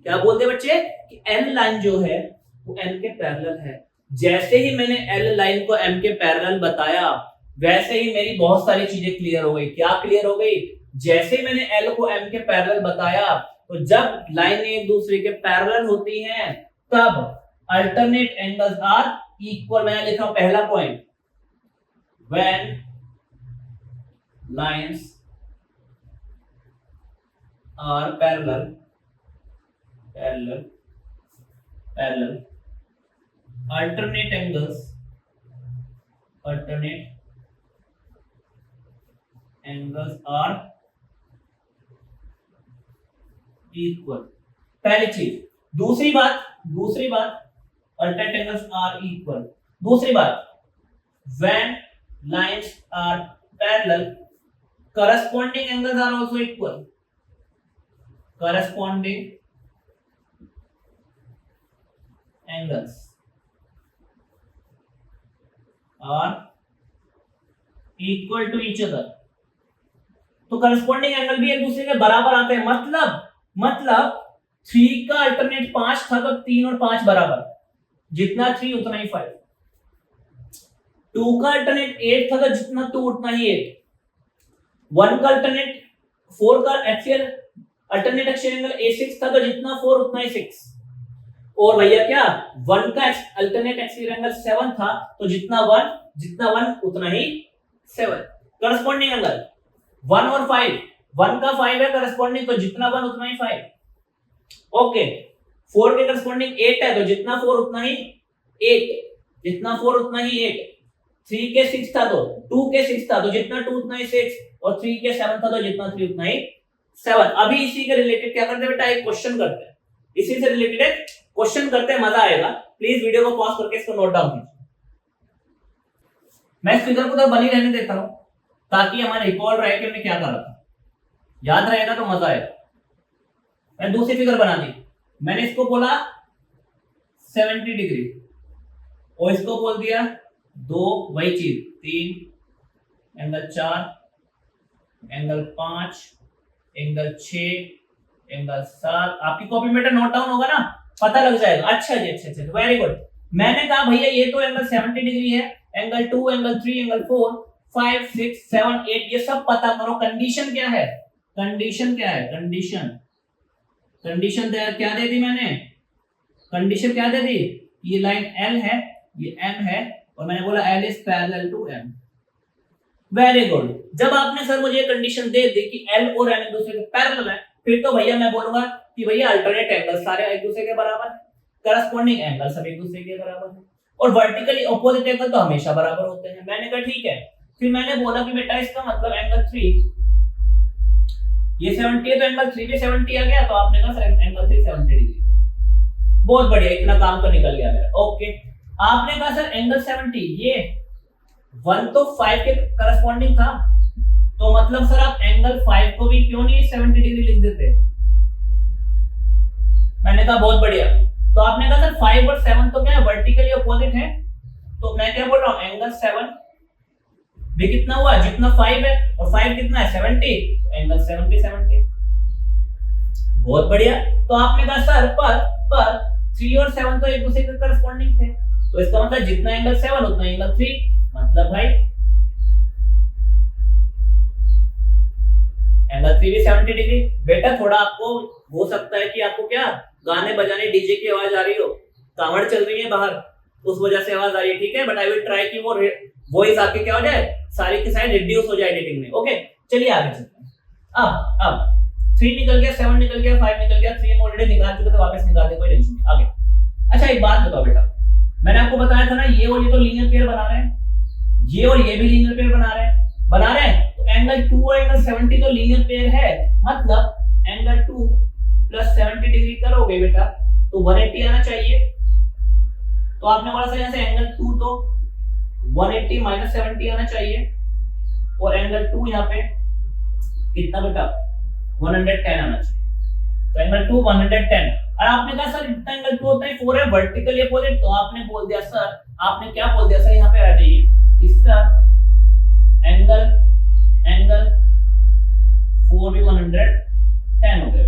क्या बोलते हैं बच्चे कि n लाइन जो है वो n के पैरेलल है। जैसे ही मैंने l लाइन को m के पैरेलल बताया वैसे ही मेरी बहुत सारी चीजें क्लियर हो गई। क्या क्लियर हो गई? जैसे ही मैंने l को m के पैरेलल बताया तो जब लाइनें एक दूसरे के पैरेलल होती हैं तब अल्टरनेट एंगल्स आर इक्वल। मैं लिख रहा हूं पहला point, when lines are parallel alternate angles are equal। पहली चीज। दूसरी बात alternate angles are equal। दूसरी बात, when lines are parallel corresponding angles are also equal। corresponding angles are equal to each other। तो करस्पॉन्डिंग एंगल भी एक दूसरे के बराबर आते हैं। मतलब 3 का अल्टरनेट 5 था तो 3 और 5 बराबर, जितना 3 उतना ही 5। 2 का अल्टरनेट 8 था तो जितना 2 उतना ही 8। 1 का अल्टरनेट 4 का axial alternate axial angle A6 था तो जितना 4 उतना ही 6। और भैया क्या 1 का अल्टरनेट एक्सियल एंगल 7 था तो जितना 1 उतना ही 7। करस्पॉन्डिंग एंगल 1 और 5, 1 का 5 है करस्पॉन्डिंग तो जितना 1 उतना ही 5। ओके, 4 के करस्पॉन्डिंग 8 है तो जितना 4 उतना ही 8। 3 के 6 था तो 2 के 6 था तो जितना 2 उतना ही 6 और 3 के 7 था तो जितना 3 उतना ही 7। अभी इसी के रिलेटेड क्या करते हैं बेटा, एक क्वेश्चन करते हैं। इसी से रिलेटेड क्वेश्चन करते हैं, मजा आएगा। प्लीज वीडियो को पॉज करके इसको नोट डाउन कीजिए। मैं इस फिगर को तो बनी रहने देता हूं ताकि हमारा रिकॉल रहे कि हमने क्या करा था, याद रहेगा तो मजा आएगा। मैं दूसरी फिगर बना दी, मैंने इसको बोला 70 डिग्री और इसको बोल दिया 2, वही चीज 3 एंगल 4 एंगल 5 एंगल 6 एंगल 7। आपकी कॉपी में नोट डाउन होगा ना, पता लग जाएगा। अच्छा जी, अच्छा, वेरी गुड। मैंने कहा भैया ये तो एंगल 70 डिग्री है, एंगल 2 एंगल 3 एंगल 4 5 6 7 8 ये सब पता करो। कंडीशन क्या है? कंडीशन क्या दे दी मैंने? कंडीशन क्या दे दी? ये लाइन L है, ये M है और मैंने बोला L is parallel to M। Very good. जब आपने सर मुझे कंडीशन दे दी कि L और M एक दूसरे के पैरेलल है, फिर तो भैया मैं बोलूंगा कि भैया अल्टरनेट एंगल सारे एक दूसरे के बराबर है, करस्पॉन्डिंग एंगल सब एक दूसरे के बराबर है और वर्टिकली ऑपोजिट एंगल तो हमेशा बराबर होते हैं। मैंने कहा ठीक है। फिर मैंने बोला कि बेटा इसका मतलब एंगल 3 ये 70 है तो एंगल 3 भी 70 आ गया, तो आपने कहा सर एंगल 3 70 डिग्री। बहुत बढ़िया, इतना काम तो निकल गया मेरा। ओके, आपने कहा सर एंगल 70 ये 1 तो 5 के करस्पॉन्डिंग था, तो मतलब सर आप एंगल 5 को भी क्यों नहीं 70 डिग्री लिख देते? मैंने कहा बहुत बढ़िया। तो आपने कहा सर 5 और 7 तो क्या है, वर्टिकली ऑपोजिट है, तो मैं क्या बोल रहा हूं एंगल 7 भी कितना हुआ, जितना 5 है और 5 कितना है 70, तो एंगल 7 भी 70। बहुत बढ़िया। तो आपने कहा सर पर 3 और 7 तो एक दूसरे के करस्पॉन्डिंग थे, तो इसका मतलब जितना एंगल 7 उतना एंगल 3, मतलब भाई एंगल 3 भी 70 डिग्री। बेटा थोड़ा आपको हो सकता है कि आपको क्या गाने बजाने डीजे की आवाज आ रही हो, कावड़ चल रही है बाहर, उस वजह से आवाज आ रही है, ठीक है। बट आई विल ट्राई कि वो वॉइस आपके क्या हो जाए, सारी की सारी रिड्यूस हो जाए एडिटिंग में। ओके, चलिए आगे चलते हैं। अब 3 निकल गया, 7 निकल गया, 5 निकल गया, 3 हम ऑलरेडी निकाल चुके, तो वापस निकाल दे, कोई टेंशन नहीं। आगे अच्छा एक बात बताओ बेटा, मैंने आपको बताया था ना ये और ये तो लीनियर पेयर बना रहे हैं, ये और ये भी लीनियर पेयर बना रहे हैं, तो एंगल 2 और एंगल 70 तो लीनियर पेयर है, मतलब एंगल 2 प्लस 70 डिग्री करोगे बेटा तो 180 आना चाहिए। तो आपने बोला सर यहाँ से एंगल 2 तो 180 माइनस 70 आना चाहिए, और एंगल 2 यहाँ पे कितना बेटा 110 आना चाहिए, तो एंगल 2 110। और आपने कहा सर इतना एंगल 2 होता है 4 है वर्टिकली अपोजिट, तो आपने बोल दिया सर, आपने क्या बोल दिया सर, यहाँ पे आ जाइए, इसका एंगल 4 भी 110 10 हो गया।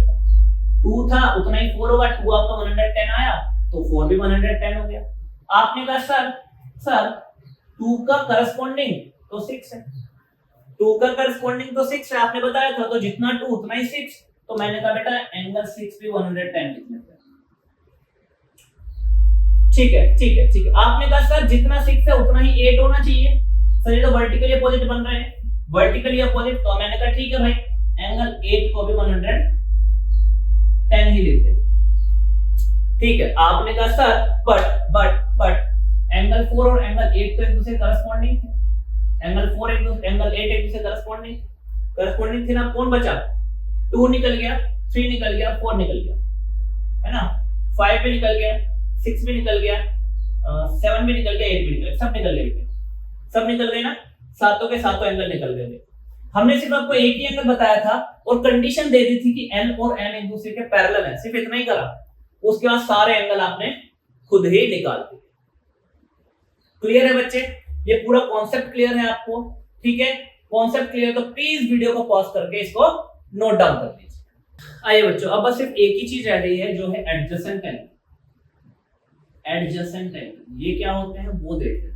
2 था उतना ही 4 होगा, 2 आपका 110 आया तो 4 भी 110 हो गया। आपने कहा सर 2 का करस्पॉन्डिंग तो 6 है, 2 का करस्पॉन्डिंग तो 6 है, आपने बताया था, तो जितना 2 उतना ही 6, तो मैंने कहा बेटा एंगल 6 भी 110 लिख लेते हैं। ठीक है। आपने कहा सर जितना 6 है उतना ही 8 होना चाहिए, सर ये तो वर्टिकली अपोजिट बन रहे हैं, वर्टिकली अपोजिट, तो मैंने कहा ठीक है भाई एंगल 8 को भी 110 ही लिखते। ठीक है, आपने कहा सर बट एंगल 4 और एंगल 8 तो एक दूसरे करस्पॉन्डिंग थे, एंगल 8 एक दूसरे करस्पॉन्डिंग थे ना, कौन बचा? 2 निकल गया, 3 निकल गया, 4 निकल गया, है ना, 5 भी निकल गया, 6 भी निकल गया, 7 भी निकल गया, 8 भी निकल गया, सब निकल गए ना, सातों के सातों एंगल निकल गए। हमने सिर्फ आपको एक ही एंगल बताया था और कंडीशन दे दी थी कि n और n एक दूसरे के पैरेलल है, सिर्फ इतना ही करा, उसके बाद सारे एंगल आपने खुद ही निकाल दिए। क्लियर है बच्चे? ये पूरा कॉन्सेप्ट क्लियर है आपको? ठीक है, कॉन्सेप्ट क्लियर तो प्लीज वीडियो को पॉज करके इसको नोट डाउन कर लीजिए। आइए बच्चों, अब बस सिर्फ एक ही चीज रह गई है जो है एडजेसेंट एंगल। एडजेसेंट एंगल ये क्या होते हैं वो देखते हैं।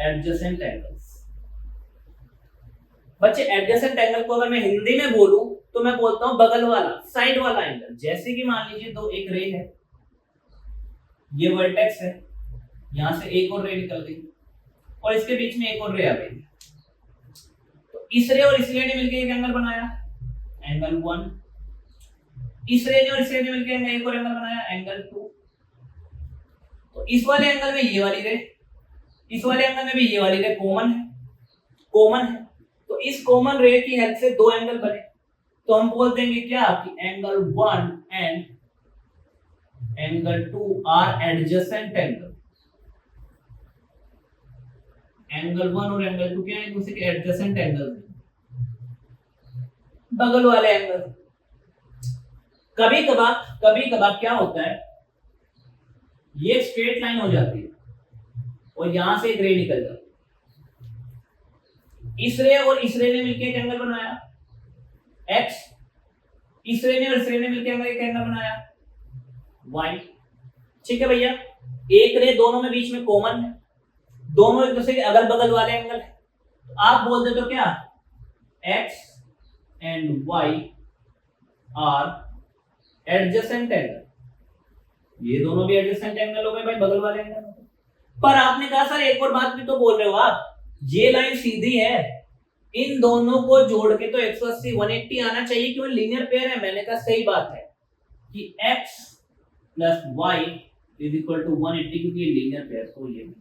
एडजेसेंट एंगल्स बच्चे, एडजेसेंट एंगल को अगर मैं हिंदी में बोलूं तो मैं बोलता हूं बगल वाला, साइड वाला एंगल। जैसे कि मान लीजिए दो एक रे है, ये वर्टेक्स है, यहां से एक और रे निकल गई और इसके बीच में एक और रे आ गई, तो इस रे और इस रे ने मिलकर एक एंगल बनाया, एंगल 1। इस रे ने और इस रे ने मिलकर एक और एंगल बनाया, एंगल 2। तो इस वाले एंगल में ये वाली रे, इस वाले एंगल में भी ये वाली रे कॉमन है, तो इस कॉमन रे की हेल्प से दो एंगल बने, तो हम बोल देंगे क्या कि angle 1 and angle 2 are adjacent angle. Angle 1 और एंगल 2 क्या है? एक दूसरे के एडजेसेंट एंगल, बगल वाले एंगल। कभी कभार क्या होता है, ये स्ट्रेट लाइन हो जाती है और यहां से एक रे निकल जाती है, इस रे और इस रे ने मिलकर एक एंगल बनाया x, इस रे ने और इस रे ने मिलकर एक एंगल बनाया y। ठीक है भैया, एक रे दोनों में बीच में कॉमन है, दोनों एक दूसरे के अगल बगल वाले एंगल है, तो आप बोल देते हो क्या x and y are adjacent angle. ये दोनों भी एडजेसेंट एंगल हो गए भाई, बगल वाले एंगल। पर आपने कहा सर एक और बात भी तो बोल रहे हो आप, ये लाइन सीधी है, इन दोनों को जोड़ के तो 180 180 आना चाहिए, क्यों? लीनियर पेयर है। मैंने कहा सही बात है कि x plus y is equal to 180, क्योंकि ये लीनियर पेयर तो ये भी।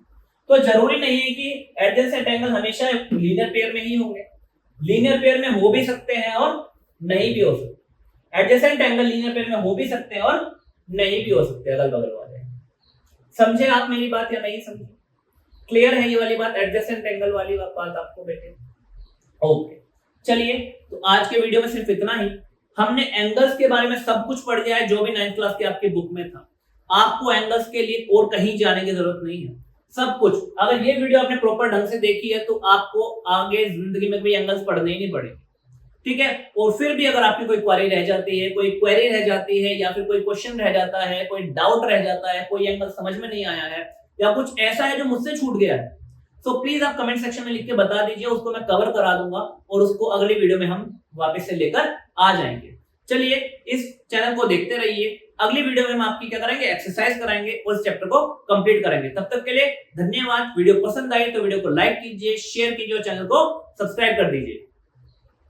तो जरूरी नहीं है कि एडजेसेंट एंगल हमेशा लीनियर पेयर में ही होंगे, लीनियर पेयर में हो भी सकते हैं और नहीं भी हो सकते। एडजेसेंट एंगल लीनियर पेयर में हो भी सकते हैं और नहीं भी हो सकते, अगल बगल वाले। समझे आप मेरी बात या नहीं समझे? क्लियर है ये वाली बात, एडजेसेंट एंगल वाली बात आपको बेटे? ओके, चलिए तो आज के वीडियो में सिर्फ इतना ही। हमने एंगल्स के बारे में सब कुछ पढ़ लिया है जो भी 9th क्लास के आपके बुक में था। आपको एंगल्स के लिए और कहीं जाने की जरूरत नहीं है, सब कुछ। अगर ये वीडियो आपने प्रॉपर ढंग से देखी है तो आपको आगे जिंदगी में कोई एंगल्स पढ़ने ही नहीं पड़ेंगे, ठीक है? और फिर भी अगर आपकी कोई क्वेरी रह जाती है, कोई क्वेरी रह जाती है, या फिर कोई क्वेश्चन रह जाता है, कोई डाउट रह जाता है, कोई एंगल समझ में नहीं आया है, या कुछ ऐसा है जो मुझसे छूट गया है, तो प्लीज आप कमेंट सेक्शन में लिख के बता दीजिए, उसको मैं कवर करा दूंगा और उसको अगली वीडियो में हम वापस से लेकर आ जाएंगे। चलिए इस चैनल को देखते रहिए, अगली वीडियो में हम आपकी क्या करेंगे, एक्सरसाइज कराएंगे और इस चैप्टर को कंप्लीट करेंगे। तब तक के लिए धन्यवाद। वीडियो पसंद आई तो वीडियो को लाइक कीजिए, शेयर कीजिए और चैनल को सब्सक्राइब कर दीजिए।